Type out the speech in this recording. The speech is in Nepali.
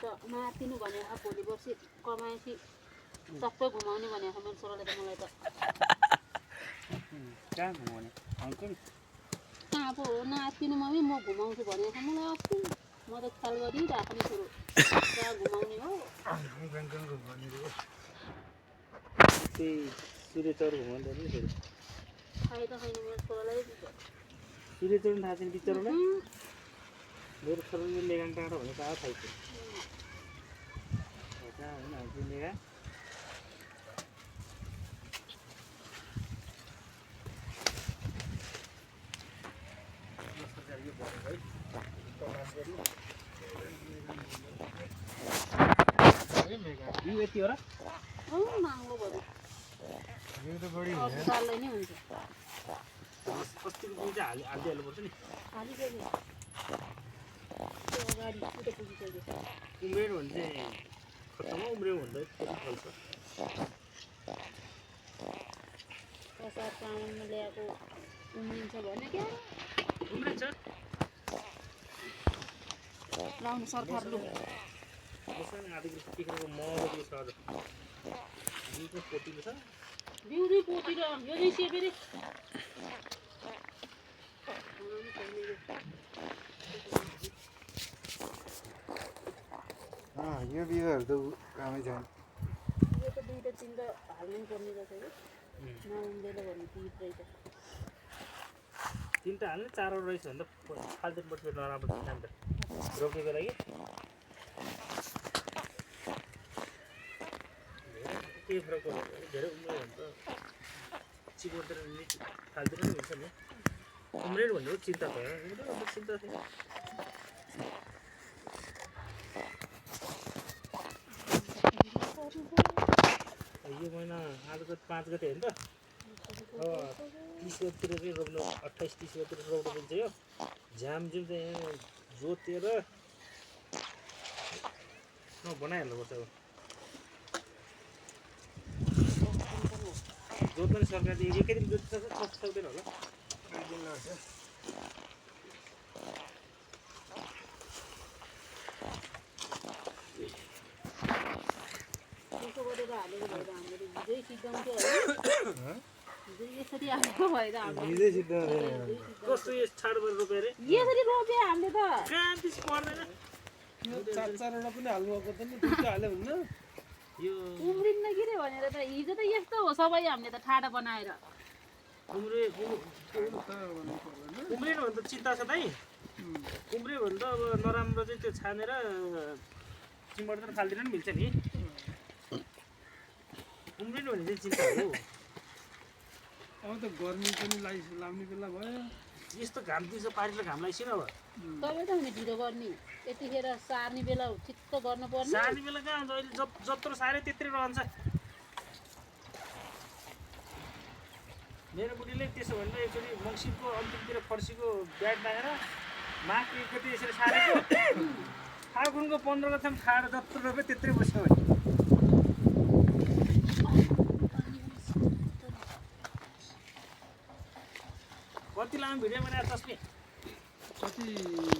त नातिनु भनेको भोलि पर्सि कमाएपछि सबै घुमाउने भनेको मेरो छोराले त मलाई त कहाँ घुमाउने हङकङ कहाँ पो हो नातिनु मम्मी म घुमाउँछु भनेको मलाई अस्ति म त ख्याल गरिरहेको नि छोरो कहाँ घुमाउने हो ब्याङ्कङ घुमाउने रे त्यही सूर्यचौर घुमाउँदा नि फेरि थाहै त छैन मेरो छोरालाई सूर्यचौर थाहा छैन बिचरालाई मेरो छोराले लेगाङ टाढो भने कहाँ थाहा छ कहाँ होइन हाम्रो लेगा यो यति हो र महँगो भयो यो त बढी अर्को साललाई नै हुन्छ अस्तिको दिन चाहिँ हालिदिहाल्नुपर्छ नि हालिसक्यो त्यो अगाडि उता पुगिसक्यो उम्रेर भने चाहिँ खत्तम उम्रेर भन्दा पछि फल्छ असार साउनमा ल्याएको उम्रिन्छ भने क्या उम्रिन्छ लाउनु सरकारले मसँग आधी टिकेको मजाको छ आज जुन चाहिँ पोटिलो छ बिउरी पोतिर यो चाहिँ सेपेरे यो बिरुवाहरू त कामै छैन यो त दुईवटा तिनवटा हाल्नै पर्ने रहेछ कि नउम्रेर भन्ने पिट रहेछ तिनवटा हाल्ने चारवटा रहेछ भने त फाल्दिनुपर्छ नराम्रो काम त रोपेको लागि के फरक पर्छ धेरै उम्रेर भने त चिकोटेर फाल्दिनु नि हुन्छ नि उम्रेर भनेको चिन्ता भयो चिन्ता छैन यो महिना आज त 5 गते होइन त अब 30 गतितिर चाहिँ रोप्नु 28-30 गतितिर रोप्नु मिल्छ यो झ्यामझुम चाहिँ यहाँ जोतेर बनाइहाल्नुपर्छ अब जोत्न नि सरकारले एकै दिन जोतिसक्छ सक्दैन होला एक दिन लाग्छ त्यसो गरेर हालेको भएर हामीले हिजै सिद्धाउँथ्यो है हिजै यसरी हालेको भएर हामीले कस्तो यो छाड गरेर रोप्यो अरे यसरी रोप्यो हामीले त कहाँ त्यस पर्दैन चारवटा पनि हाल्नुभएको त नि दुईटा हाल्यो भने यो उम्रिन्न कि रे भनेर त हिजो त यस्तो हो सबै हामीले त ठाडा बनाएर उम्रिनु भने त चिन्ता छ दाइ उम्रियो भने त अब नराम्रो चाहिँ त्यो छानेर चिमबाट फालिदिन नि मिल्छ नि उम्रिनु भने चाहिँ चिन्ता हो अब त गर्मी पनि लाउने बेला भयो यस्तो घाम दिन्छ पारीले घाम लगाइसिन अब तपाईँ त हुने ढिलो गर्ने यतिखेर सार्ने बेला ठिक्क गर्नुपर्ने सार्ने बेला कहाँ हुन्छ अहिले जत्रो सारे त्यत्रै रहन्छ मेरो बुढीले त्यसो भने एकचोटि मङ्सिरको अन्तिमतिर फर्सीको ब्याट राखेर माघ 1 गते यसरी सारेको फागुनको 15 गतेसम्म खाएर जत्रो रोप्यो त्यत्रै बस्यो भने कति लामो भिडियो बनाएर तस्बिर कति